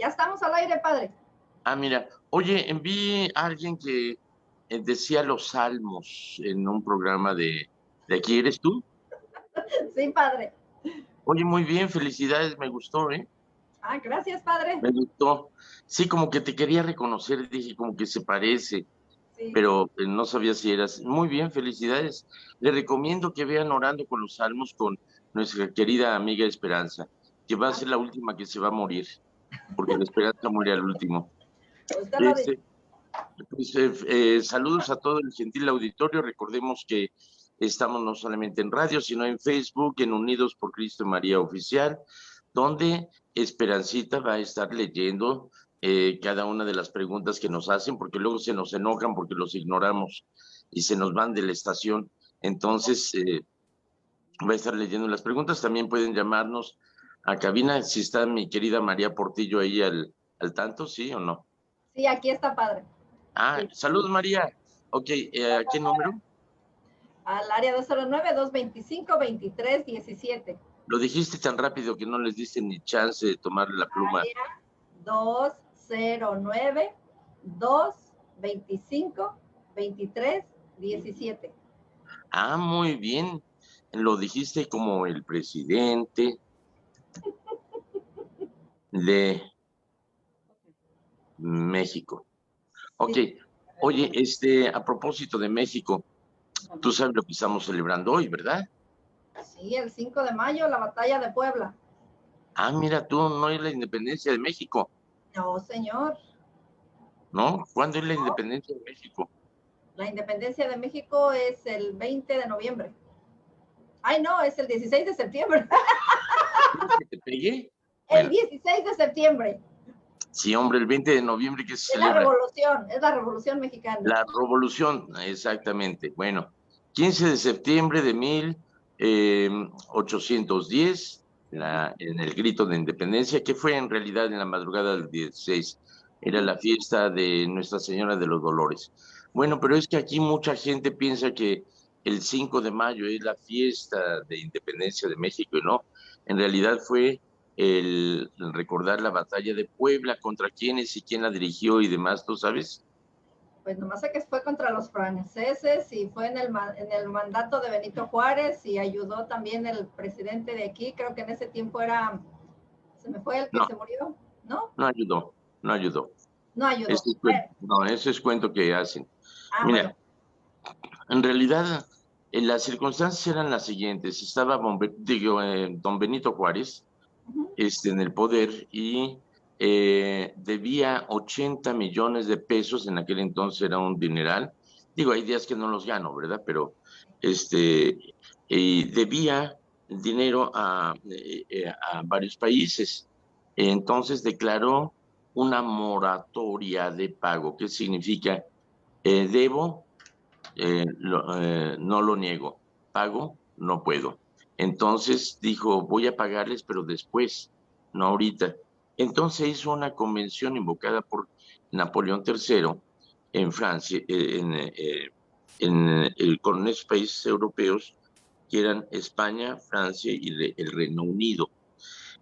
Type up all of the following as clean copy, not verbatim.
Ya estamos al aire, padre. Ah, mira, oye, vi a alguien que decía los salmos en un programa de aquí. ¿Eres tú? Sí, padre. Oye, muy bien, felicidades, me gustó, ¿eh? Ah, gracias, padre. Me gustó. Sí, como que te quería reconocer, dije, como que se parece, Sí. pero no sabía si eras. Muy bien, felicidades. Le recomiendo que vean Orando con los Salmos con nuestra querida amiga Esperanza, que va a Ah, ser la última que se va a morir, porque la Esperanza muere al último. usted lo dice. Este, Pues, saludos a todo el gentil auditorio. Recordemos que estamos no solamente en radio, sino en Facebook, en Unidos por Cristo y María Oficial, donde Esperancita va a estar leyendo cada una de las preguntas que nos hacen, porque luego se nos enojan porque los ignoramos y se nos van de la estación. Entonces, va a estar leyendo las preguntas. También pueden llamarnos a cabina si está mi querida María Portillo ahí al tanto, ¿sí o no? Sí, aquí está, padre. Ah, Sí. saludos María. Ok, ¿a qué número? Al área 209-225-2317. Lo dijiste tan rápido que no les diste ni chance de tomar la pluma. Área 209-225-2317. Ah, muy bien. Lo dijiste como el presidente de México. Ok. Sí. Oye, a propósito de México, tú sabes lo que estamos celebrando hoy, ¿verdad? Sí, el 5 de mayo, la batalla de Puebla. Ah, mira, tú no es la independencia de México, No, señor. ¿no? ¿Cuándo es la independencia de México? La independencia de México es el 20 de noviembre. Ay, no, es el 16 de septiembre. ¿Quieres que te pegue? El Bueno, 16 de septiembre. sí, hombre, el 20 de noviembre que se celebra. Es la revolución mexicana. La revolución, exactamente. Bueno, 15 de septiembre de 1810, en el grito de independencia, que fue en realidad en la madrugada del 16, era la fiesta de Nuestra Señora de los Dolores. Bueno, pero es que aquí mucha gente piensa que el 5 de mayo es la fiesta de independencia de México, y no, en realidad fue el recordar la batalla de Puebla, contra quiénes y quién la dirigió y demás, ¿tú sabes? Pues nomás sé que fue contra los franceses y fue en el mandato de Benito Juárez y ayudó también el presidente de aquí, creo que en ese tiempo era, se me fue el que No, se murió, ¿no? no ayudó, no ayudó. No ayudó. Ese es Bueno, no, ese es cuento que hacen. bueno. Mira, en realidad las circunstancias eran las siguientes. Estaba don Benito Juárez en el poder y debía 80 millones de pesos, en aquel entonces era un dineral. Digo, hay días que no los gano, ¿verdad? Pero este, debía dinero a varios países. Entonces declaró una moratoria de pago. ¿Qué significa? Debo, no lo niego, pago, no puedo. Entonces dijo, voy a pagarles, pero después, no ahorita. Entonces hizo una convención invocada por Napoleón III en Francia, con esos países europeos que eran España, Francia y el Reino Unido.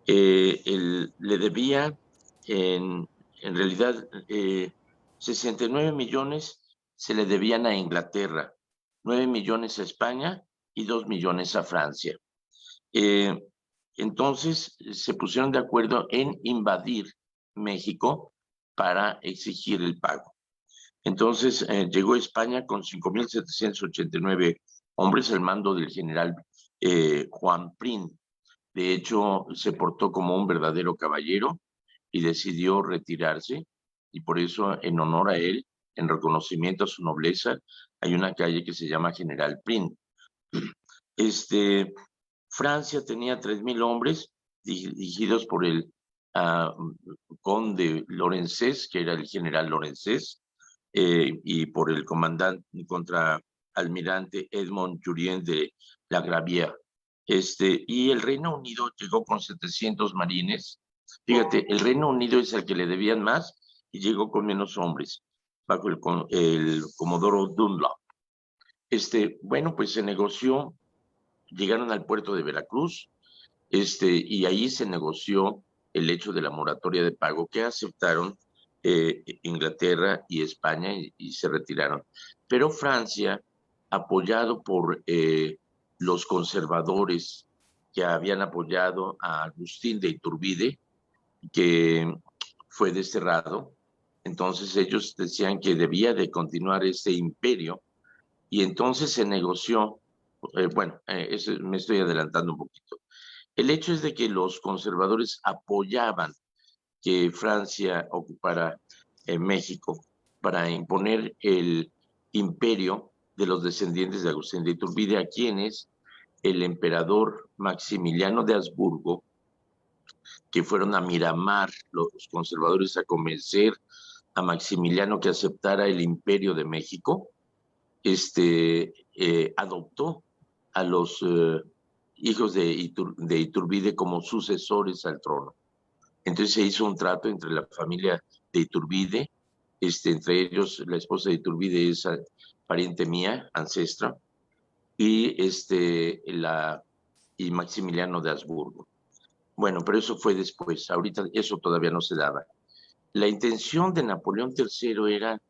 Le debía en realidad 69 millones se le debían a Inglaterra, 9 millones a España y 2 millones a Francia. Eh, entonces se pusieron de acuerdo en invadir México para exigir el pago. Entonces llegó España con 5.789 hombres al mando del general Juan Prim. De hecho, se portó como un verdadero caballero y decidió retirarse, y por eso, en honor a él, en reconocimiento a su nobleza, hay una calle que se llama General Prim. Este, Francia tenía 3.000 hombres dirigidos por el conde Lorenzés, que era el general Lorenzés, y por el comandante contraalmirante Edmond Jurien de la Gravière. Y el Reino Unido llegó con 700 marines. Fíjate, el Reino Unido es el que le debían más y llegó con menos hombres, bajo el Comodoro Dunlop. Bueno, pues se negoció, llegaron al puerto de Veracruz, y ahí se negoció el hecho de la moratoria de pago que aceptaron Inglaterra y España y se retiraron. Pero Francia, apoyado por los conservadores que habían apoyado a Agustín de Iturbide, que fue desterrado, entonces ellos decían que debía de continuar este imperio y entonces se negoció, eso me estoy adelantando un poquito. El hecho es de que los conservadores apoyaban que Francia ocupara México para imponer el imperio de los descendientes de Agustín de Iturbide, a quienes el emperador Maximiliano de Habsburgo, que fueron a Miramar los conservadores a convencer a Maximiliano que aceptara el imperio de México, adoptó a los hijos de Iturbide como sucesores al trono. Entonces se hizo un trato entre la familia de Iturbide, entre ellos la esposa de Iturbide es pariente mía, ancestra, y y Maximiliano de Habsburgo. Bueno, pero eso fue después, ahorita eso todavía no se daba. La intención de Napoleón III era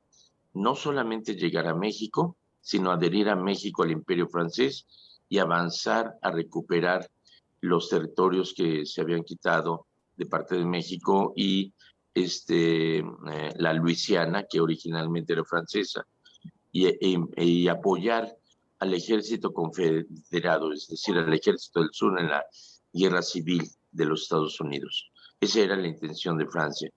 no solamente llegar a México, sino adherir a México al Imperio francés y avanzar a recuperar los territorios que se habían quitado de parte de México y la Luisiana, que originalmente era francesa, y apoyar al ejército confederado, es decir, al ejército del sur en la guerra civil de los Estados Unidos. Esa era la intención de Francia.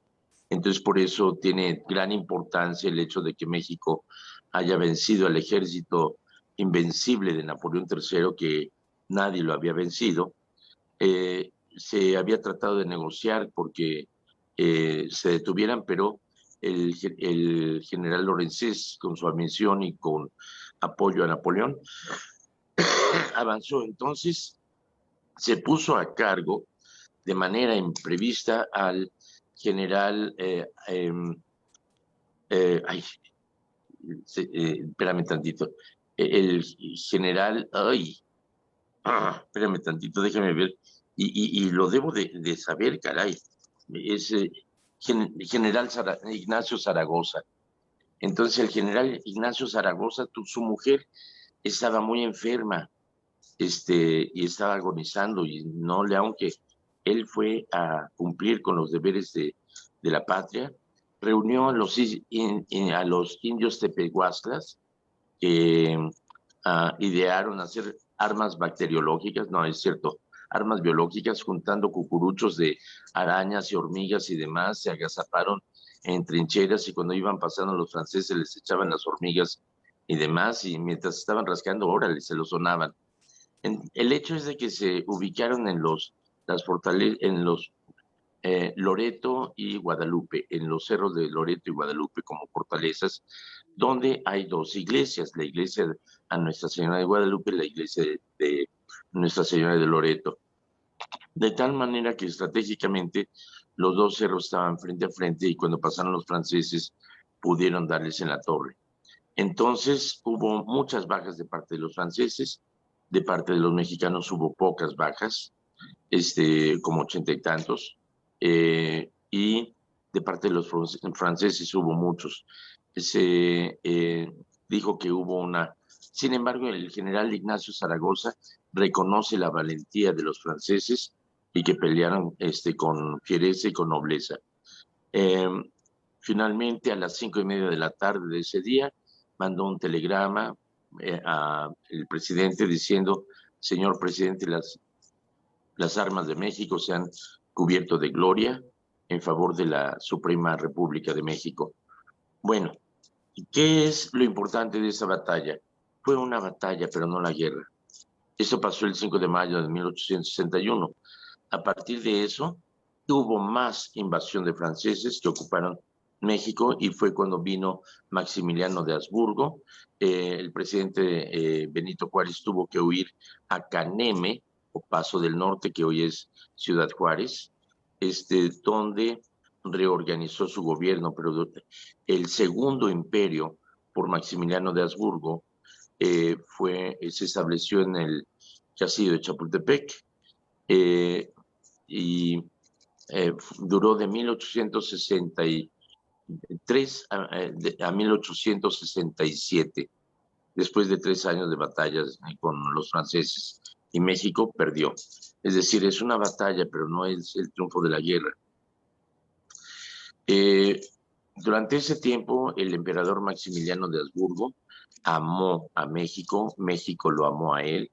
Entonces, por eso tiene gran importancia el hecho de que México haya vencido al ejército invencible de Napoleón III, que nadie lo había vencido. Se había tratado de negociar porque se detuvieran, pero el general Lorenzés, con su admisión y con apoyo a Napoleón, avanzó. Entonces, se puso a cargo de manera imprevista al general, espérame tantito, el general, espérame tantito, déjame ver, y lo debo de saber, caray, es general Ignacio Zaragoza. Entonces el general Ignacio Zaragoza, su mujer estaba muy enferma, y estaba agonizando, y aunque él fue a cumplir con los deberes de la patria, reunió a los indios tepehuasclas que idearon hacer armas bacteriológicas, no es cierto, armas biológicas, juntando cucuruchos de arañas y hormigas y demás, se agazaparon en trincheras y cuando iban pasando los franceses les echaban las hormigas y demás, y mientras estaban rascando, órale, se los sonaban. El hecho es de que se ubicaron en los Loreto y Guadalupe, en los cerros de Loreto y Guadalupe como fortalezas, donde hay dos iglesias, la iglesia a Nuestra Señora de Guadalupe y la iglesia de Nuestra Señora de Loreto. De tal manera que estratégicamente los dos cerros estaban frente a frente y cuando pasaron los franceses pudieron darles en la torre. Entonces hubo muchas bajas de parte de los franceses, de parte de los mexicanos hubo pocas bajas, como 80 y tantos, y de parte de los franceses hubo muchos. Se dijo que hubo una... Sin embargo, el general Ignacio Zaragoza reconoce la valentía de los franceses y que pelearon con fiereza y con nobleza. Finalmente, a las 5:30 de la tarde de ese día, mandó un telegrama al presidente diciendo: señor presidente, las armas de México se han cubierto de gloria en favor de la Suprema República de México. Bueno, ¿qué es lo importante de esa batalla? Fue una batalla, pero no la guerra. Esto pasó el 5 de mayo de 1861. A partir de eso, hubo más invasión de franceses que ocuparon México y fue cuando vino Maximiliano de Habsburgo. El presidente Benito Juárez tuvo que huir a Caneme, o Paso del Norte, que hoy es Ciudad Juárez, donde reorganizó su gobierno, pero el segundo imperio por Maximiliano de Habsburgo se estableció en el Castillo de Chapultepec, y duró de 1863 a 1867. Después de 3 años de batallas con los franceses, y México perdió. Es decir, es una batalla, pero no es el triunfo de la guerra. Durante ese tiempo, el emperador Maximiliano de Habsburgo amó a México, México lo amó a él,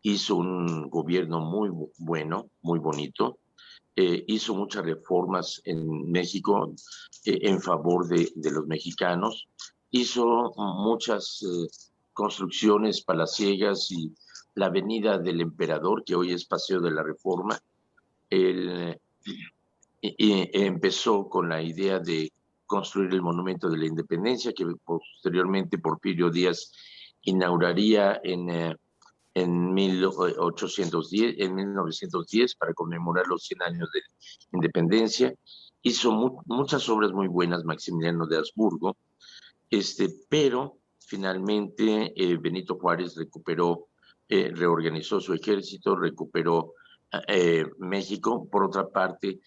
hizo un gobierno muy bueno, muy bonito, hizo muchas reformas en México en favor de los mexicanos, hizo muchas construcciones palaciegas y la avenida del Emperador, que hoy es Paseo de la Reforma. Él empezó con la idea de construir el Monumento de la Independencia, que posteriormente Porfirio Díaz inauguraría en 1910 para conmemorar los 100 años de independencia. Hizo muchas obras muy buenas Maximiliano de Habsburgo, pero finalmente Benito Juárez reorganizó su ejército, recuperó México. Por otra parte,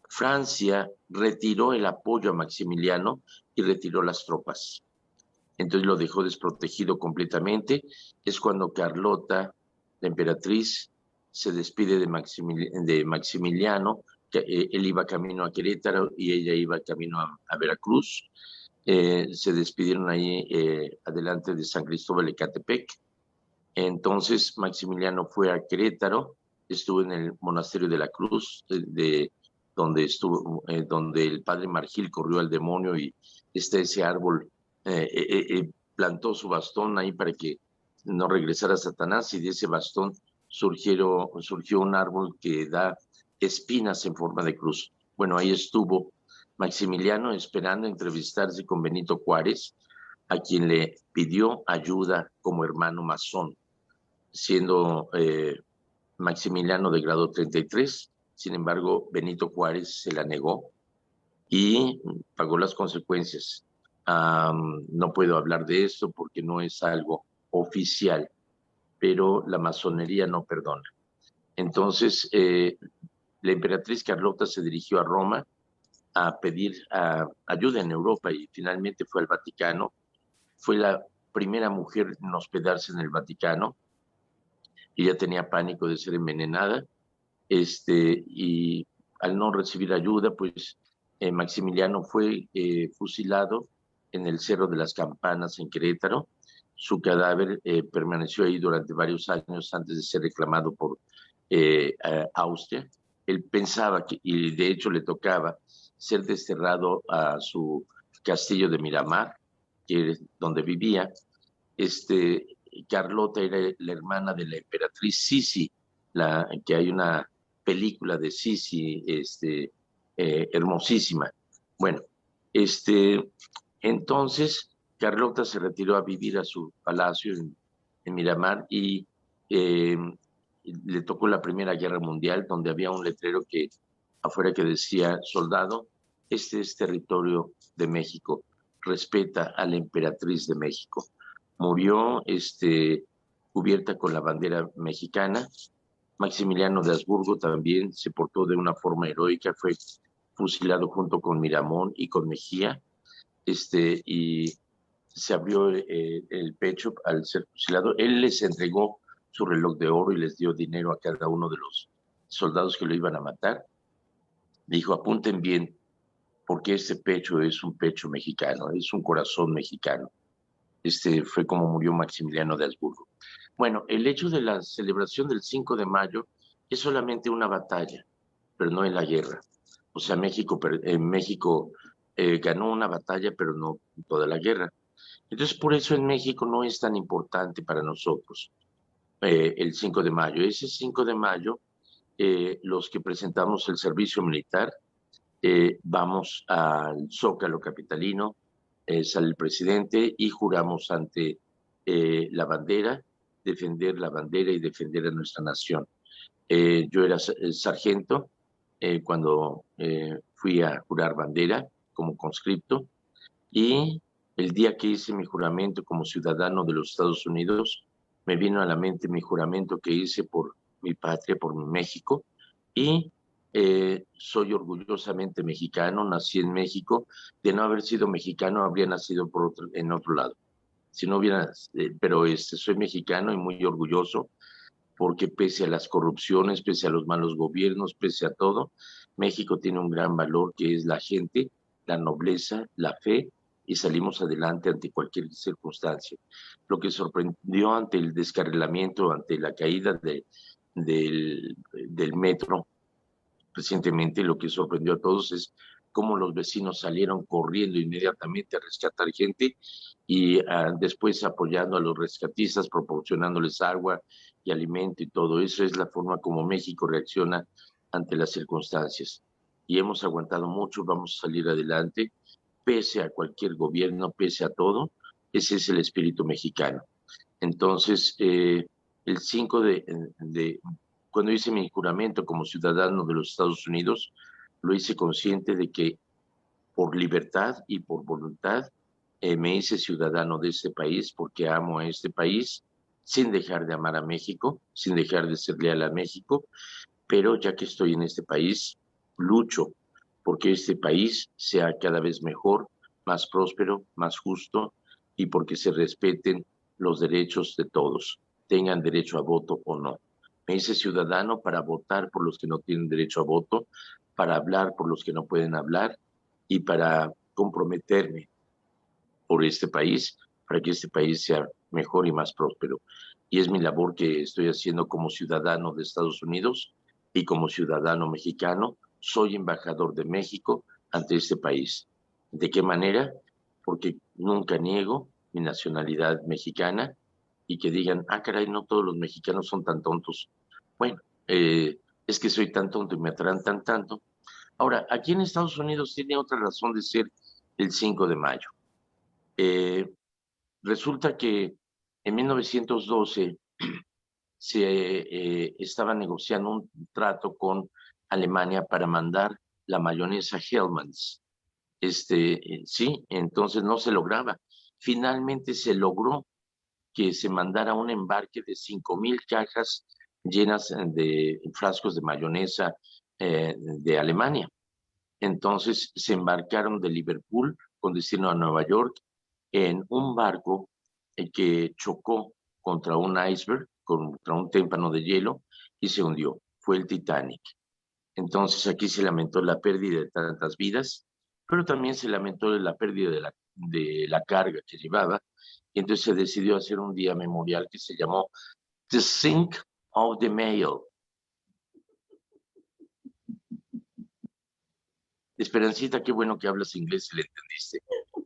Francia retiró el apoyo a Maximiliano y retiró las tropas. Entonces lo dejó desprotegido completamente. Es cuando Carlota, la emperatriz, se despide de Maximiliano, que él iba camino a Querétaro y ella iba camino a Veracruz. Se despidieron ahí adelante de San Cristóbal de Ecatepec. Entonces Maximiliano fue a Querétaro, estuvo en el monasterio de la Cruz, donde el padre Margil corrió al demonio, y está ese árbol. Plantó su bastón ahí para que no regresara Satanás, y de ese bastón surgió un árbol que da espinas en forma de cruz. Bueno, ahí estuvo Maximiliano esperando entrevistarse con Benito Juárez, a quien le pidió ayuda como hermano masón, siendo Maximiliano de grado 33. Sin embargo, Benito Juárez se la negó y pagó las consecuencias. No puedo hablar de esto porque no es algo oficial, pero la masonería no perdona. Entonces, la emperatriz Carlota se dirigió a Roma a pedir ayuda en Europa, y finalmente fue al Vaticano. Fue la primera mujer en hospedarse en el Vaticano. Ella tenía pánico de ser envenenada, y al no recibir ayuda, pues Maximiliano fue fusilado en el Cerro de las Campanas en Querétaro. Su cadáver permaneció ahí durante varios años antes de ser reclamado por Austria. Él pensaba y de hecho le tocaba ser desterrado a su castillo de Miramar, donde vivía. Carlota era la hermana de la emperatriz Sisi, que hay una película de Sisi hermosísima. Bueno, entonces Carlota se retiró a vivir a su palacio en Miramar, y le tocó la Primera Guerra Mundial, donde había un letrero afuera que decía: soldado, este es territorio de México, respeta a la emperatriz de México. Murió cubierta con la bandera mexicana. Maximiliano de Habsburgo también se portó de una forma heroica, fue fusilado junto con Miramón y con Mejía, y se abrió el pecho al ser fusilado. Él les entregó su reloj de oro y les dio dinero a cada uno de los soldados que lo iban a matar. Dijo: apunten bien, porque este pecho es un pecho mexicano, es un corazón mexicano. Fue como murió Maximiliano de Habsburgo. Bueno, el hecho de la celebración del 5 de mayo es solamente una batalla, pero no en la guerra. O sea, México ganó una batalla, pero no toda la guerra. Entonces, por eso en México no es tan importante para nosotros el 5 de mayo. Ese 5 de mayo, los que presentamos el servicio militar, vamos al Zócalo capitalino, sale el presidente y juramos ante la bandera, defender la bandera y defender a nuestra nación. Yo era sargento cuando fui a jurar bandera como conscripto, y el día que hice mi juramento como ciudadano de los Estados Unidos, me vino a la mente mi juramento que hice por mi patria, por mi México, y Soy orgullosamente mexicano, nací en México. De no haber sido mexicano, habría nacido en otro lado. Si no hubiera, pero soy mexicano y muy orgulloso porque pese a las corrupciones, pese a los malos gobiernos, pese a todo, México tiene un gran valor que es la gente, la nobleza, la fe, y salimos adelante ante cualquier circunstancia. Lo que sorprendió ante el descarrilamiento, ante la caída del metro recientemente, lo que sorprendió a todos es cómo los vecinos salieron corriendo inmediatamente a rescatar gente y después apoyando a los rescatistas, proporcionándoles agua y alimento y todo eso. Es la forma como México reacciona ante las circunstancias. Y hemos aguantado mucho, vamos a salir adelante, pese a cualquier gobierno, pese a todo. Ese es el espíritu mexicano. Entonces, el 5 cuando hice mi juramento como ciudadano de los Estados Unidos, lo hice consciente de que por libertad y por voluntad me hice ciudadano de este país porque amo a este país, sin dejar de amar a México, sin dejar de ser leal a México, pero ya que estoy en este país, lucho porque este país sea cada vez mejor, más próspero, más justo y porque se respeten los derechos de todos, tengan derecho a voto o no. Me hice ciudadano para votar por los que no tienen derecho a voto, para hablar por los que no pueden hablar y para comprometerme por este país, para que este país sea mejor y más próspero. Y es mi labor que estoy haciendo como ciudadano de Estados Unidos y como ciudadano mexicano. Soy embajador de México ante este país. ¿De qué manera? Porque nunca niego mi nacionalidad mexicana y que digan, ah, caray, no todos los mexicanos son tan tontos. Bueno, es que soy tan tonto y me atraen tanto. Ahora, aquí en Estados Unidos tiene otra razón de ser el 5 de mayo. Eh, Resulta que en 1912 se estaba negociando un trato con Alemania para mandar la mayonesa Hellmann's. Sí, entonces no se lograba. Finalmente se logró que se mandara un embarque de 5,000 cajas llenas de frascos de mayonesa de Alemania. Entonces se embarcaron de Liverpool con destino a Nueva York en un barco que chocó contra un iceberg, contra un témpano de hielo y se hundió. Fue el Titanic. Entonces aquí se lamentó la pérdida de tantas vidas, pero también se lamentó la pérdida de la carga que llevaba. Y entonces se decidió hacer un día memorial que se llamó The Sink of the Mail. Esperancita, qué bueno que hablas inglés y le entendiste.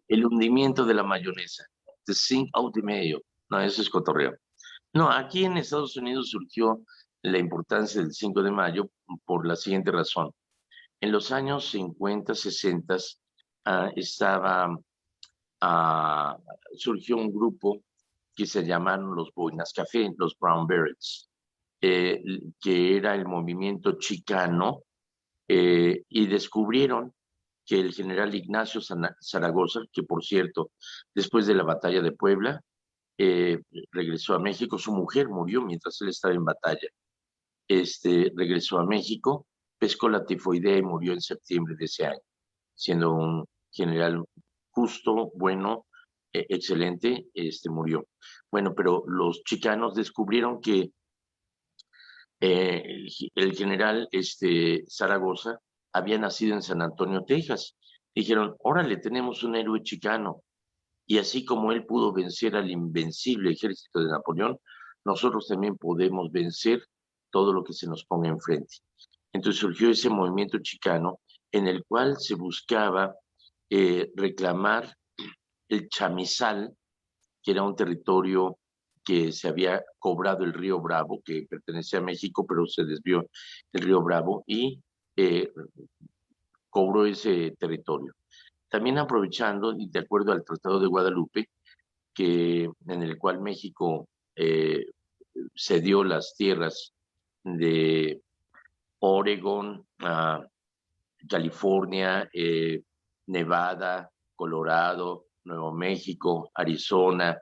El hundimiento de la mayonesa. The sink of the mayo. No, eso es cotorreo. No, aquí en Estados Unidos surgió la importancia del 5 de mayo por la siguiente razón. En los años 50, 60, estaba, ah, surgió un grupo que se llamaron los Boinas Café, los Brown Berets, que era el movimiento chicano, y descubrieron que el general Ignacio Zaragoza, que por cierto, después de la batalla de Puebla, eh, regresó a México, su mujer murió mientras él estaba en batalla, regresó a México, pescó la tifoidea y murió en septiembre de ese año, siendo un general justo, bueno, excelente, murió. Bueno, pero los chicanos descubrieron que el general Zaragoza había nacido en San Antonio, Texas. Dijeron, órale, tenemos un héroe chicano. Y así como él pudo vencer al invencible ejército de Napoleón, nosotros también podemos vencer todo lo que se nos ponga enfrente. Entonces surgió ese movimiento chicano en el cual se buscaba reclamar el chamizal, que era un territorio que se había cobrado el río Bravo, que pertenecía a México, pero se desvió el río Bravo y eh, cobró ese territorio. También aprovechando, y de acuerdo al Tratado de Guadalupe, en el cual México cedió las tierras de Oregon, California, Nevada, Colorado, Nuevo México, Arizona,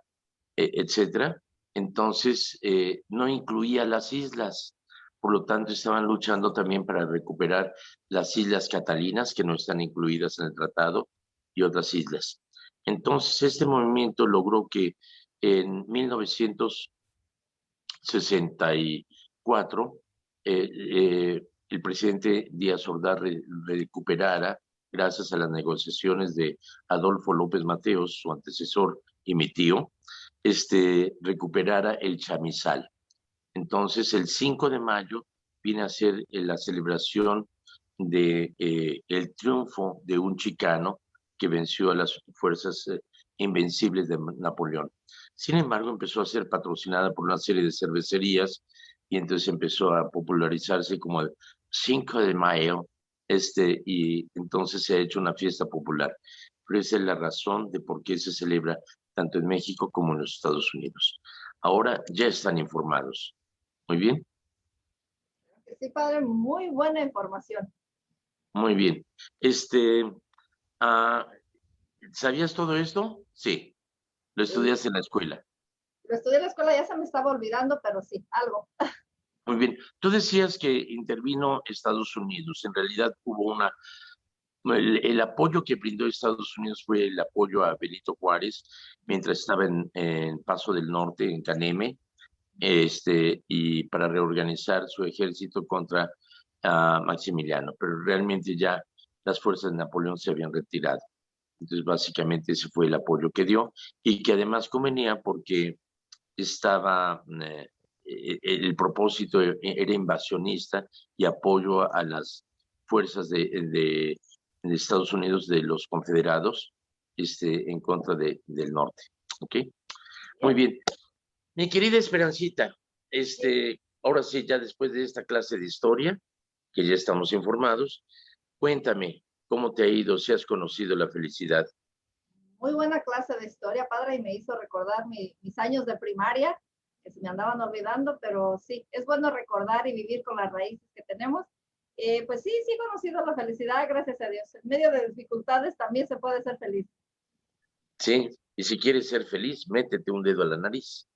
etcétera. Entonces, no incluía las islas, por lo tanto estaban luchando también para recuperar las Islas Catalinas, que no están incluidas en el tratado, y otras islas. Entonces, este movimiento logró que en 1964 el presidente Díaz Ordaz recuperara, gracias a las negociaciones de Adolfo López Mateos, su antecesor y mi tío, recuperara el chamizal. Entonces, el 5 de mayo viene a ser la celebración de el triunfo de un chicano que venció a las fuerzas invencibles de Napoleón. Sin embargo, empezó a ser patrocinada por una serie de cervecerías y entonces empezó a popularizarse como el 5 de mayo, y entonces se ha hecho una fiesta popular. Pero esa es la razón de por qué se celebra tanto en México como en los Estados Unidos. Ahora ya están informados. Muy bien. Sí, padre, muy buena información. Muy bien. ¿Sabías todo esto? Sí. Lo estudias en la escuela. Lo estudié en la escuela, ya se me estaba olvidando, pero sí, algo. Muy bien. Tú decías que intervino Estados Unidos. En realidad hubo el apoyo que brindó Estados Unidos fue el apoyo a Benito Juárez mientras estaba en Paso del Norte, en Caneme, y para reorganizar su ejército contra Maximiliano. Pero realmente ya las fuerzas de Napoleón se habían retirado. Entonces, básicamente ese fue el apoyo que dio y que además convenía porque estaba, el propósito era invasionista y apoyo a las fuerzas de Estados Unidos, de los confederados, en contra del norte. ¿Ok? Muy bien. Mi querida Esperancita, ahora sí, ya después de esta clase de historia, que ya estamos informados, cuéntame cómo te ha ido, si has conocido la felicidad. Muy buena clase de historia, padre, y me hizo recordar mis años de primaria, que se me andaban olvidando, pero sí, es bueno recordar y vivir con las raíces que tenemos. Pues sí, sí he conocido la felicidad, gracias a Dios. En medio de dificultades también se puede ser feliz. Sí, y si quieres ser feliz, métete un dedo a la nariz.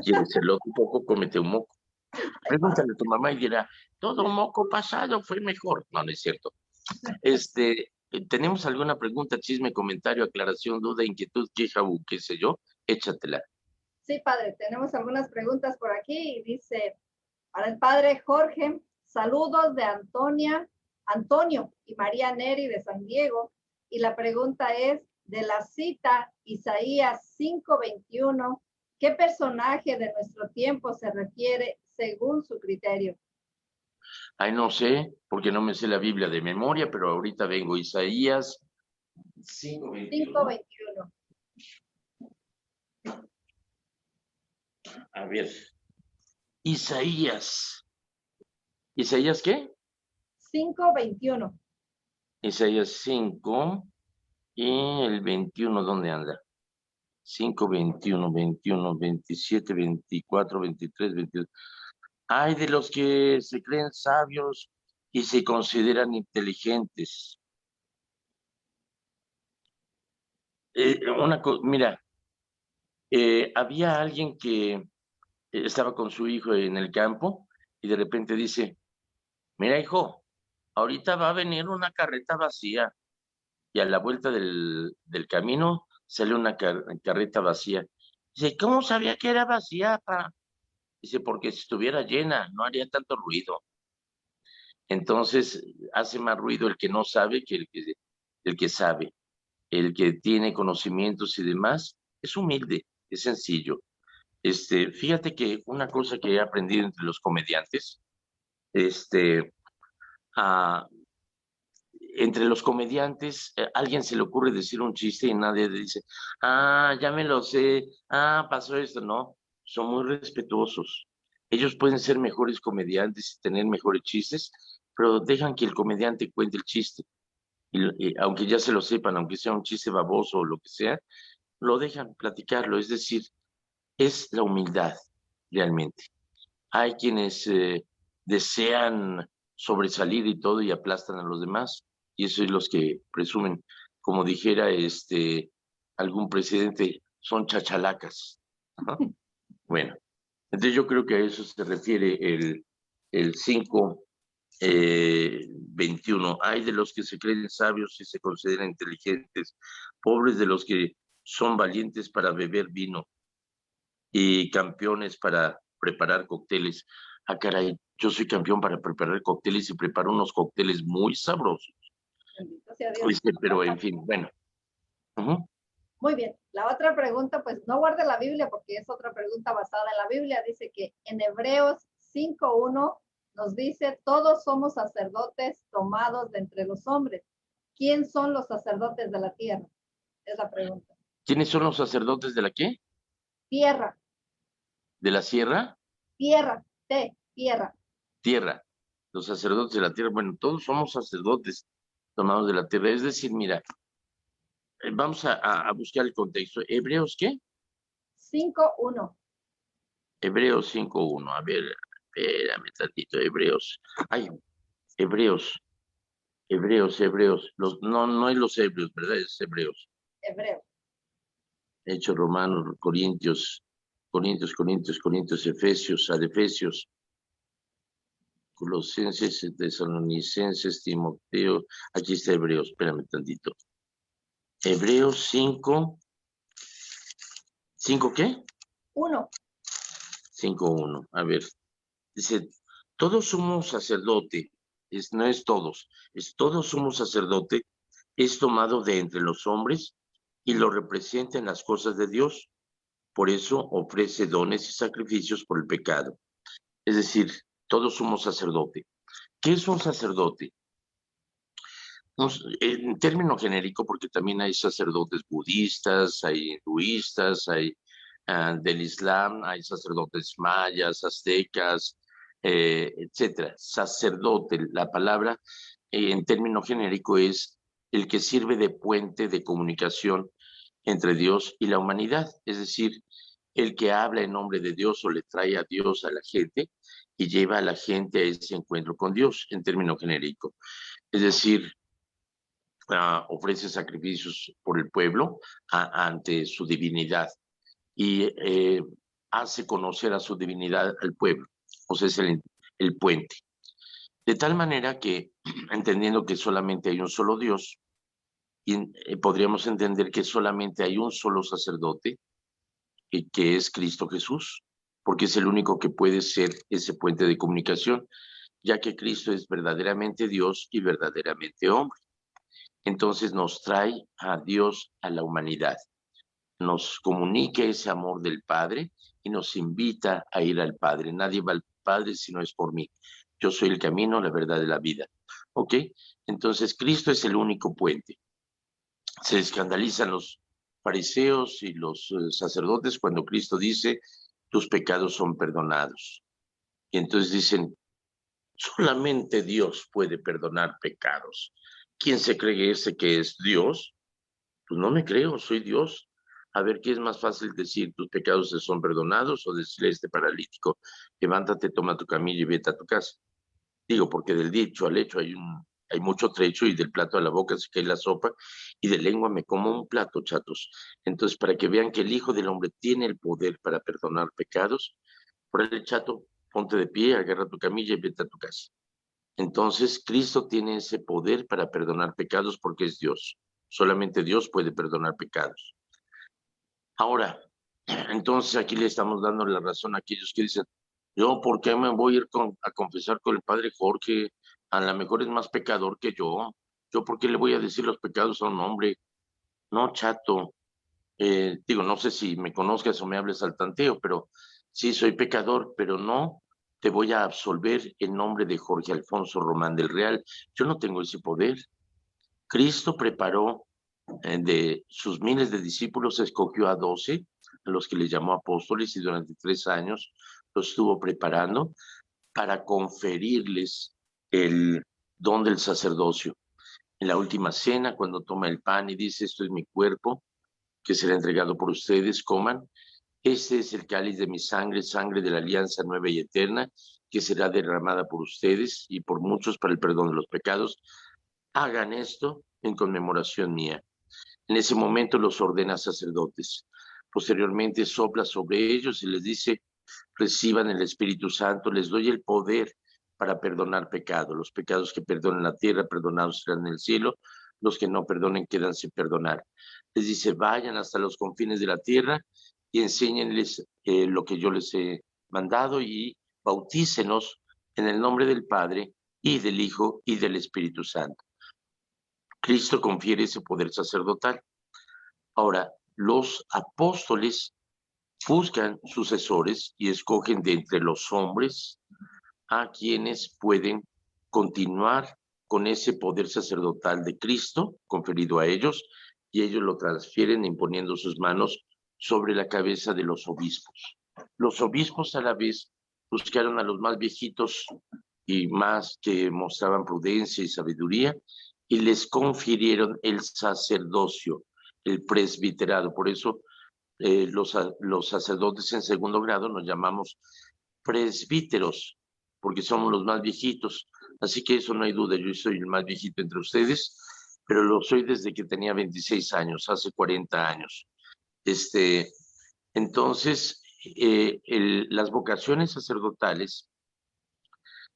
¿Quieres ser loco un poco? Cómete un moco. Pregúntale a tu mamá y dirá, todo moco pasado fue mejor. No, no es cierto. ¿Tenemos alguna pregunta, chisme, comentario, aclaración, duda, inquietud, queja o qué sé yo? Échatela. Sí, padre, tenemos algunas preguntas por aquí y dice, para el padre Jorge, saludos de Antonio y María Neri de San Diego. Y la pregunta es, de la cita Isaías 5:21, ¿qué personaje de nuestro tiempo se refiere según su criterio? Ay, no sé, porque no me sé la Biblia de memoria, pero ahorita vengo. Isaías 5:21. 5:21. A ver. Isaías. ¿Isaías qué? 5:21. Isaías 5 y el 21, ¿dónde anda? 5, 21, 21, 27, 24, 23, 22. Hay de los que se creen sabios y se consideran inteligentes. Mira, había alguien que estaba con su hijo en el campo y de repente dice, mira hijo, ahorita va a venir una carreta vacía y a la vuelta del camino sale una carreta vacía. Dice, ¿cómo sabía que era vacía, pa? Dice, porque si estuviera llena no haría tanto ruido. Entonces hace más ruido el que no sabe que el que sabe. El que tiene conocimientos y demás es humilde, es sencillo. Fíjate que una cosa que he aprendido entre los comediantes, ah, entre los comediantes, alguien se le ocurre decir un chiste y nadie dice, ya me lo sé, pasó esto, no, son muy respetuosos. Ellos pueden ser mejores comediantes y tener mejores chistes, pero dejan que el comediante cuente el chiste. Y aunque ya se lo sepan, aunque sea un chiste baboso o lo que sea, lo dejan platicarlo. Es decir, es la humildad realmente. Hay quienes desean sobresalir y todo y aplastan a los demás, y eso es los que presumen, como dijera algún presidente, son chachalacas. Ajá. Bueno, entonces yo creo que a eso se refiere el 5, 21. Hay de los que se creen sabios y se consideran inteligentes, pobres de los que son valientes para beber vino y campeones para preparar cócteles. Ah, caray, yo soy campeón para preparar cócteles y preparo unos cócteles muy sabrosos. Bendito sea Dios. Pero en fin, bueno. Muy bien. La otra pregunta, pues no guarde la Biblia porque es otra pregunta basada en la Biblia. Dice que en Hebreos 5:1 nos dice, todos somos sacerdotes tomados de entre los hombres. ¿Quién son los sacerdotes de la tierra? Es la pregunta. ¿Quiénes son los sacerdotes de la qué? Tierra. ¿De la sierra? Tierra. Tierra. Tierra. Los sacerdotes de la tierra. Bueno, todos somos sacerdotes tomados de la tierra. Es decir, mira, vamos a buscar el contexto. ¿Hebreos qué? 5:1. Hebreos 5:1. A ver, espérame tantito. Hebreos. Ay, Hebreos. No es los hebreos, ¿verdad? Es Hebreos. Hebreo. Hechos, Romanos, Corintios, Efesios, Adefesios, Colosenses, Tesalonicenses, Timoteo. Aquí está Hebreos, espérame tantito. Hebreos 5. ¿5 qué? 1. 5:1. A ver, dice, todo sumo sacerdote, no es todos, es todo sumo sacerdote, es tomado de entre los hombres y lo representa en las cosas de Dios. Por eso ofrece dones y sacrificios por el pecado. Es decir, todo sumo sacerdote. ¿Qué es un sacerdote? En término genérico, porque también hay sacerdotes budistas, hay hinduistas, hay del Islam, hay sacerdotes mayas, aztecas, etcétera. Sacerdote, la palabra en término genérico es el que sirve de puente de comunicación entre Dios y la humanidad, es decir, el que habla en nombre de Dios o le trae a Dios a la gente y lleva a la gente a ese encuentro con Dios, en término genérico. Es decir, ofrece sacrificios por el pueblo ante su divinidad y hace conocer a su divinidad al pueblo, o sea, es el puente. De tal manera que, entendiendo que solamente hay un solo Dios, y podríamos entender que solamente hay un solo sacerdote, que es Cristo Jesús, porque es el único que puede ser ese puente de comunicación, ya que Cristo es verdaderamente Dios y verdaderamente hombre. Entonces nos trae a Dios a la humanidad, nos comunica ese amor del Padre y nos invita a ir al Padre. Nadie va al Padre si no es por mí. Yo soy el camino, la verdad y la vida. ¿Ok? Entonces Cristo es el único puente. Se escandalizan los fariseos y los sacerdotes cuando Cristo dice, tus pecados son perdonados. Y entonces dicen, solamente Dios puede perdonar pecados. ¿Quién se cree ese que es Dios? Pues no me creo, soy Dios. A ver, ¿qué es más fácil decir? ¿Tus pecados se son perdonados? O decirle a este paralítico, levántate, toma tu camilla y vete a tu casa. Digo, porque del dicho al hecho hay mucho trecho y del plato a la boca se cae la sopa y de lengua me como un plato, chatos. Entonces, para que vean que el Hijo del Hombre tiene el poder para perdonar pecados, por el chato, ponte de pie, agarra tu camilla y vete a tu casa. Entonces, Cristo tiene ese poder para perdonar pecados porque es Dios. Solamente Dios puede perdonar pecados. Ahora, entonces aquí le estamos dando la razón a aquellos que dicen, yo, ¿por qué me voy a ir a confesar con el padre Jorge? A lo mejor es más pecador que yo. ¿Yo por qué le voy a decir los pecados a un hombre? No, chato. Digo, no sé si me conozcas o me hables al tanteo, pero sí soy pecador, pero no te voy a absolver en nombre de Jorge Alfonso Román del Real. Yo no tengo ese poder. Cristo preparó de sus miles de discípulos, escogió a 12, a los que les llamó apóstoles, y durante 3 años los estuvo preparando para conferirles el don del sacerdocio. En la última cena, cuando toma el pan y dice, esto es mi cuerpo, que será entregado por ustedes, coman. Este es el cáliz de mi sangre, sangre de la alianza nueva y eterna, que será derramada por ustedes y por muchos para el perdón de los pecados. Hagan esto en conmemoración mía. En ese momento los ordena sacerdotes. Posteriormente sopla sobre ellos y les dice, reciban el Espíritu Santo, les doy el poder para perdonar pecados. Los pecados que perdonen la tierra, perdonados serán en el cielo. Los que no perdonen quedan sin perdonar. Les dice, vayan hasta los confines de la tierra y enséñenles lo que yo les he mandado y bautícenos en el nombre del Padre y del Hijo y del Espíritu Santo. Cristo confiere ese poder sacerdotal. Ahora, los apóstoles buscan sucesores y escogen de entre los hombres a quienes pueden continuar con ese poder sacerdotal de Cristo conferido a ellos, y ellos lo transfieren imponiendo sus manos sobre la cabeza de los obispos. Los obispos a la vez buscaron a los más viejitos y más que mostraban prudencia y sabiduría, y les confirieron el sacerdocio, el presbiterado. Por eso los sacerdotes en segundo grado nos llamamos presbíteros, porque somos los más viejitos. Así que eso no hay duda, yo soy el más viejito entre ustedes, pero lo soy desde que tenía 26 años, hace 40 años. Entonces, las vocaciones sacerdotales,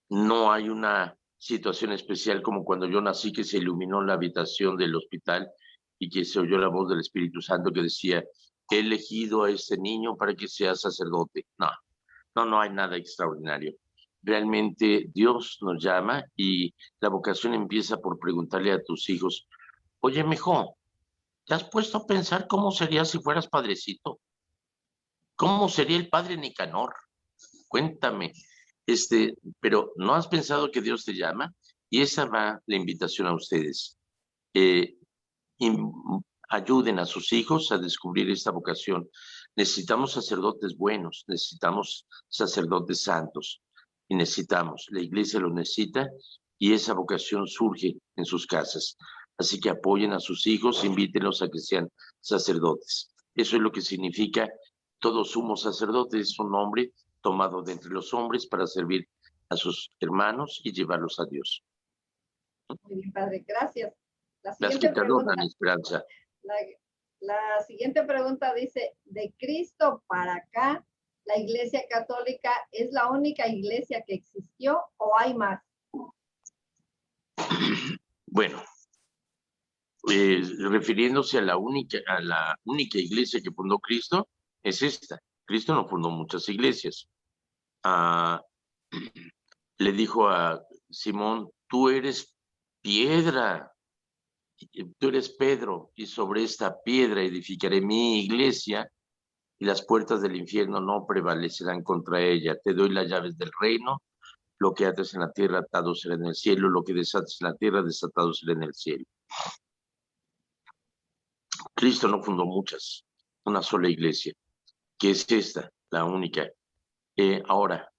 no hay una situación especial como cuando yo nací, que se iluminó la habitación del hospital y que se oyó la voz del Espíritu Santo que decía, he elegido a este niño para que sea sacerdote. No hay nada extraordinario. Realmente Dios nos llama y la vocación empieza por preguntarle a tus hijos, oye, mijo, ¿te has puesto a pensar cómo sería si fueras padrecito? ¿Cómo sería el padre Nicanor? Cuéntame. Pero ¿no has pensado que Dios te llama? Y esa va la invitación a ustedes. Ayuden a sus hijos a descubrir esta vocación. Necesitamos sacerdotes buenos, necesitamos sacerdotes santos, y la iglesia lo necesita, y esa vocación surge en sus casas. Así que apoyen a sus hijos, invítenlos a que sean sacerdotes. Eso es lo que significa todo sumo sacerdote, es un nombre tomado de entre los hombres para servir a sus hermanos y llevarlos a Dios. Muy bien, padre, gracias. La Las siguiente que pregunta, adornan esperanza. la siguiente pregunta dice, ¿de Cristo para acá la Iglesia Católica es la única iglesia que existió o hay más? Bueno, refiriéndose a la única iglesia que fundó Cristo, es esta. Cristo no fundó muchas iglesias. Le dijo a Simón, tú eres piedra, tú eres Pedro, y sobre esta piedra edificaré mi iglesia, y las puertas del infierno no prevalecerán contra ella. Te doy las llaves del reino, lo que ates en la tierra, atado será en el cielo, lo que desates en la tierra, desatado será en el cielo. Cristo no fundó muchas, una sola iglesia, que es esta, la única. Ahora,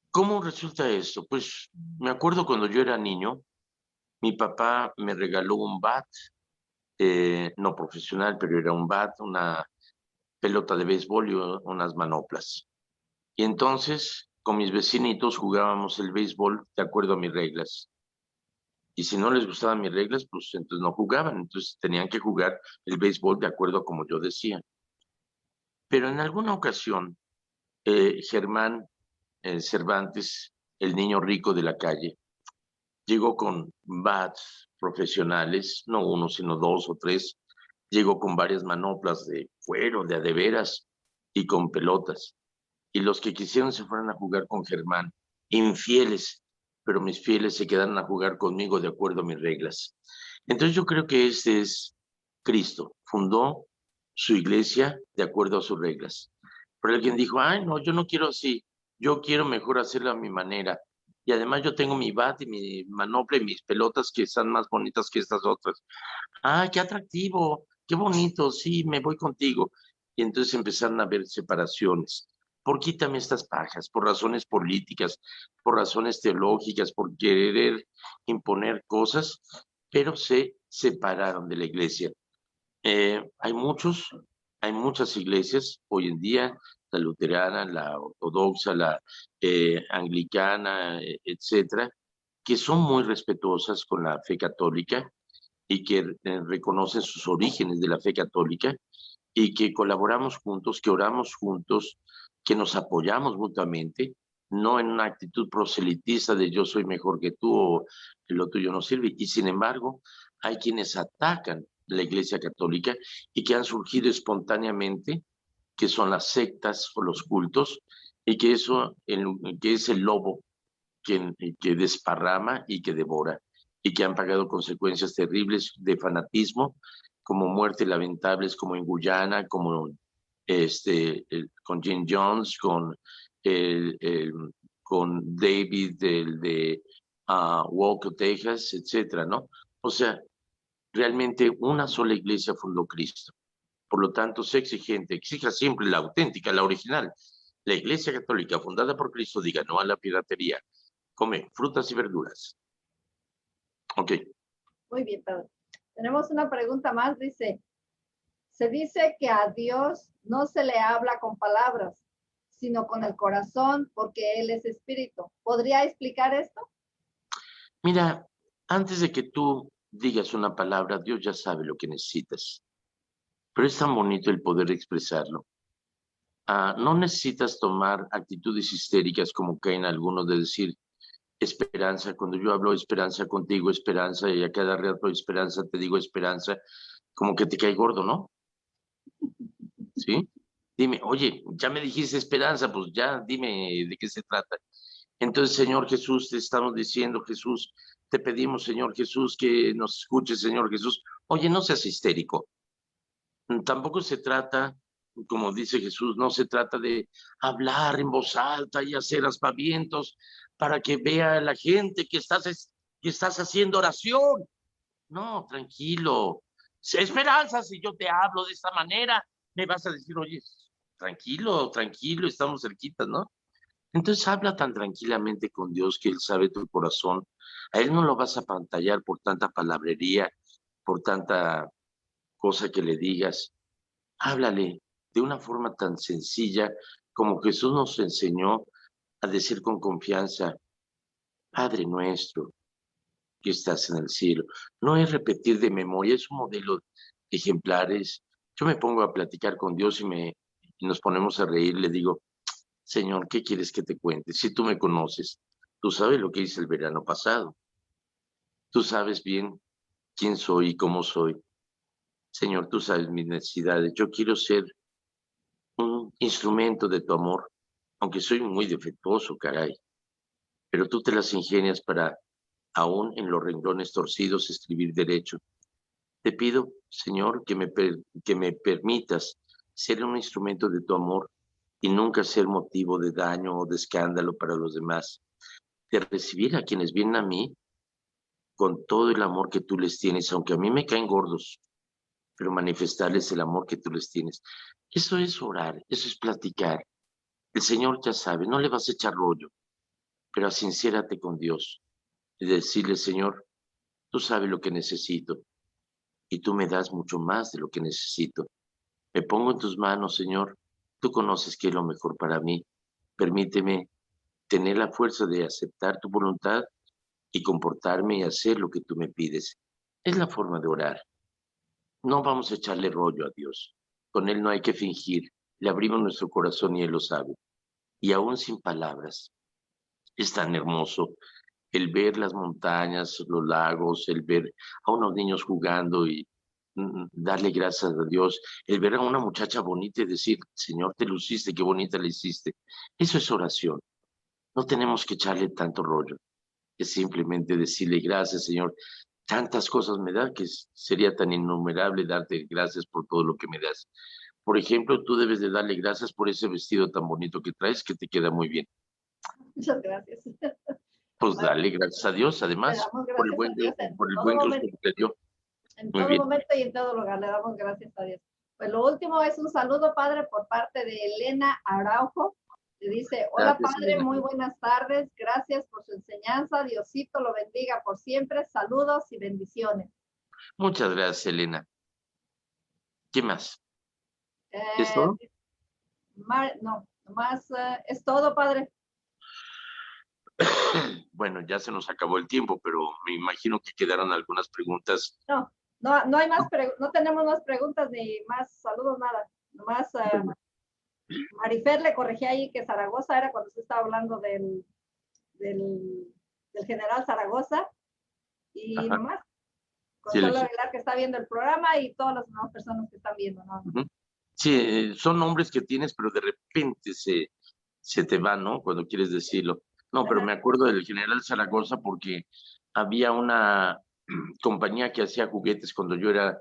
¿cómo resulta esto? Pues me acuerdo cuando yo era niño, mi papá me regaló un bat, no profesional, pero era un bat, una pelota de béisbol y unas manoplas. Y entonces, con mis vecinitos jugábamos el béisbol de acuerdo a mis reglas. Y si no les gustaban mis reglas, pues entonces no jugaban. Entonces tenían que jugar el béisbol de acuerdo a como yo decía. Pero en alguna ocasión, Germán Cervantes, el niño rico de la calle, llegó con bats profesionales, no uno, sino dos o tres. Llegó con varias manoplas de cuero, de adeveras, y con pelotas. Y los que quisieron se fueron a jugar con Germán, infieles, pero mis fieles se quedaron a jugar conmigo de acuerdo a mis reglas. Entonces yo creo que este es Cristo, fundó su iglesia de acuerdo a sus reglas. Pero alguien dijo, ay, no, yo no quiero así, yo quiero mejor hacerlo a mi manera. Y además yo tengo mi bat y mi manopla y mis pelotas que están más bonitas que estas otras. Ah, qué atractivo, qué bonito, sí, me voy contigo. Y entonces empezaron a haber separaciones. Por quítame estas pajas, por razones políticas, por razones teológicas, por querer imponer cosas, pero se separaron de la iglesia. Hay muchas iglesias hoy en día, la luterana, la ortodoxa, la anglicana, etcétera, que son muy respetuosas con la fe católica y que reconocen sus orígenes de la fe católica y que colaboramos juntos, que oramos juntos, que nos apoyamos mutuamente no en una actitud proselitista de yo soy mejor que tú o que lo tuyo no sirve. Y sin embargo, hay quienes atacan la Iglesia Católica y que han surgido espontáneamente, que son las sectas o los cultos, y que eso que es el lobo que desparrama y que devora, y que han pagado consecuencias terribles de fanatismo, como muertes lamentables, como en Guyana, como con Jim Jones, el, el, con David de Walker, Texas, etcétera, ¿no? O sea, realmente una sola iglesia fundó Cristo. Por lo tanto, sé exigente, exija siempre la auténtica, la original. La Iglesia Católica fundada por Cristo diga no a la piratería. Come frutas y verduras. Ok. Muy bien, padre. Tenemos una pregunta más, dice, se dice que a Dios no se le habla con palabras, sino con el corazón, porque Él es espíritu. ¿Podría explicar esto? Mira, antes de que tú digas una palabra, Dios ya sabe lo que necesitas. Pero es tan bonito el poder expresarlo. No necesitas tomar actitudes histéricas como caen algunos de decir esperanza. Cuando yo hablo esperanza contigo, esperanza, y a cada rato esperanza te digo esperanza, como que te cae gordo, ¿no? ¿Sí? Dime, oye, ya me dijiste esperanza, pues ya dime de qué se trata. Entonces, Señor Jesús, te estamos diciendo, Jesús, te pedimos, Señor Jesús, que nos escuches, Señor Jesús. Oye, no seas histérico. Tampoco se trata, como dice Jesús, no se trata de hablar en voz alta y hacer aspavientos para que vea la gente que estás haciendo oración. No, tranquilo. Esperanza, si yo te hablo de esta manera, me vas a decir, oye, tranquilo, tranquilo, estamos cerquitas, ¿no? Entonces habla tan tranquilamente con Dios que Él sabe tu corazón. A Él no lo vas a pantallar por tanta palabrería, por tanta cosa que le digas. Háblale de una forma tan sencilla como Jesús nos enseñó a decir con confianza, Padre nuestro que estás en el cielo. No es repetir de memoria, es un modelo ejemplares. Yo me pongo a platicar con Dios y nos ponemos a reír, le digo, Señor, ¿qué quieres que te cuente? Si tú me conoces, tú sabes lo que hice el verano pasado, tú sabes bien quién soy y cómo soy. Señor, tú sabes mis necesidades. Yo quiero ser un instrumento de tu amor, aunque soy muy defectuoso, caray, pero tú te las ingenias para, aún en los renglones torcidos, escribir derecho. Te pido, Señor, que me permitas ser un instrumento de tu amor y nunca ser motivo de daño o de escándalo para los demás. De recibir a quienes vienen a mí con todo el amor que tú les tienes, aunque a mí me caen gordos, pero manifestarles el amor que tú les tienes. Eso es orar, eso es platicar. El Señor ya sabe, no le vas a echar rollo, pero sincérate con Dios y decirle, Señor, tú sabes lo que necesito y tú me das mucho más de lo que necesito. Me pongo en tus manos, Señor. Tú conoces qué es lo mejor para mí. Permíteme tener la fuerza de aceptar tu voluntad y comportarme y hacer lo que tú me pides. Es la forma de orar. No vamos a echarle rollo a Dios. Con Él no hay que fingir. Le abrimos nuestro corazón y Él lo sabe. Y aún sin palabras, es tan hermoso el ver las montañas, los lagos, el ver a unos niños jugando y darle gracias a Dios, el ver a una muchacha bonita y decir, Señor, te luciste, qué bonita le hiciste. Eso es oración. No tenemos que echarle tanto rollo. Es simplemente decirle gracias, Señor. Tantas cosas me da que sería tan innumerable darte gracias por todo lo que me das. Por ejemplo, tú debes de darle gracias por ese vestido tan bonito que traes, que te queda muy bien. Muchas gracias. Pues dale gracias a Dios, Le además, damos gracias a Dios en por el todo buen gusto momento, que te dio. en Muy todo bien. momento y en todo lugar. Le damos gracias a Dios. Pues lo último es un saludo, padre, por parte de Elena Araujo. Le dice, hola, Gracias, padre, Elena. muy buenas tardes. Gracias por su enseñanza. Diosito lo bendiga por siempre. Saludos y bendiciones. Muchas gracias, Elena. ¿Qué más? ¿Es Eh, todo? no, más es todo, padre. Bueno, ya se nos acabó el tiempo, pero me imagino que quedaron algunas preguntas. No hay más, no tenemos más preguntas ni más saludos, nada. Nomás Marifer le corregí ahí que Zaragoza era cuando se estaba hablando del general Zaragoza. Y Ajá. nomás, Sí, Consuelo Aguilar que está viendo el programa y todas las nuevas personas que están viendo, ¿no? Sí, son nombres que tienes, pero de repente se te van, ¿no? Cuando quieres decirlo. No, pero me acuerdo del general Zaragoza porque había una compañía que hacía juguetes cuando yo era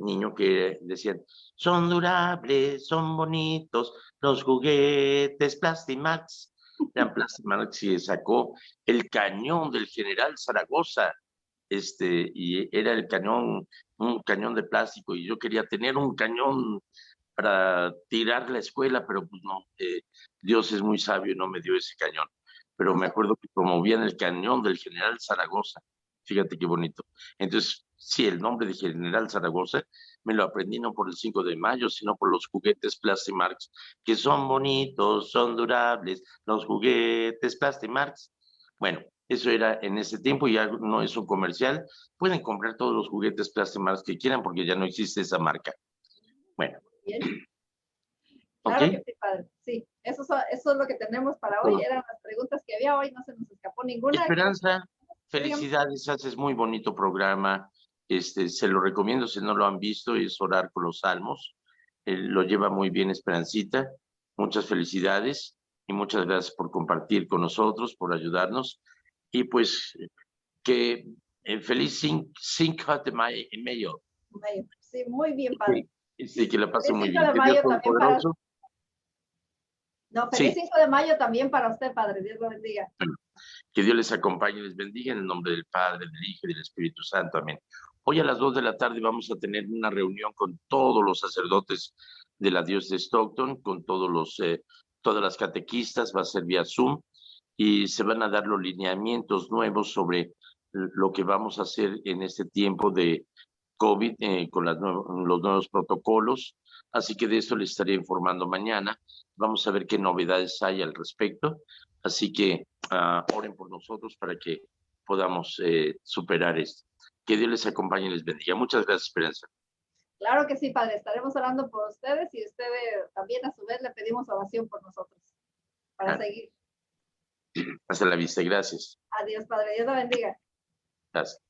niño que decían, son durables, son bonitos, los juguetes Plastimax. Eran Plastimax y sacó el cañón del general Zaragoza, y era el cañón, un cañón de plástico, y yo quería tener un cañón para tirar la escuela, pero pues no, Dios es muy sabio y no me dio ese cañón. Pero me acuerdo que promovían el cañón del general Zaragoza. Fíjate qué bonito. Entonces, sí, el nombre de general Zaragoza me lo aprendí no por el 5 de mayo, sino por los juguetes Plastimarx, que son bonitos, son durables, los juguetes Plastimarx. Bueno, eso era en ese tiempo, ya no es un comercial. Pueden comprar todos los juguetes Plastimarx que quieran porque ya no existe esa marca. Bueno, Bien. ¿ok? Claro que sí, padre. Sí, eso es lo que tenemos para hoy. Eran las preguntas que había hoy, no se nos escapó ninguna. Esperanza, Sí, dígame. felicidades, haces muy bonito programa. Se lo recomiendo si no lo han visto, es Orar con los Salmos. Lo lleva muy bien Esperancita. Muchas felicidades y muchas gracias por compartir con nosotros, por ayudarnos. Y pues que feliz 5 de mayo. Mayo. Sí, muy bien, padre. Sí, que la pasen Feliz muy 5 bien. de Que Dios mayo también para... Todopoderoso. No, feliz Sí, 5 de mayo también para usted, padre. Dios lo bendiga. que Dios les acompañe y les bendiga en el nombre del Padre, del Hijo y del Espíritu Santo. Amén. Hoy a las 2 de la tarde vamos a tener una reunión con todos los sacerdotes de la diócesis de Stockton, con todas las catequistas, va a ser vía Zoom, y se van a dar los lineamientos nuevos sobre lo que vamos a hacer en este tiempo de COVID, con los nuevos protocolos. Así que de esto les estaré informando mañana. Vamos a ver qué novedades hay al respecto. Así que oren por nosotros para que podamos superar esto. Que Dios les acompañe y les bendiga. Muchas gracias, Esperanza. Claro que sí, padre. Estaremos orando por ustedes y ustedes también a su vez le pedimos oración por nosotros para seguir. Hasta la vista. Gracias. Adiós, padre. Dios lo bendiga. Gracias.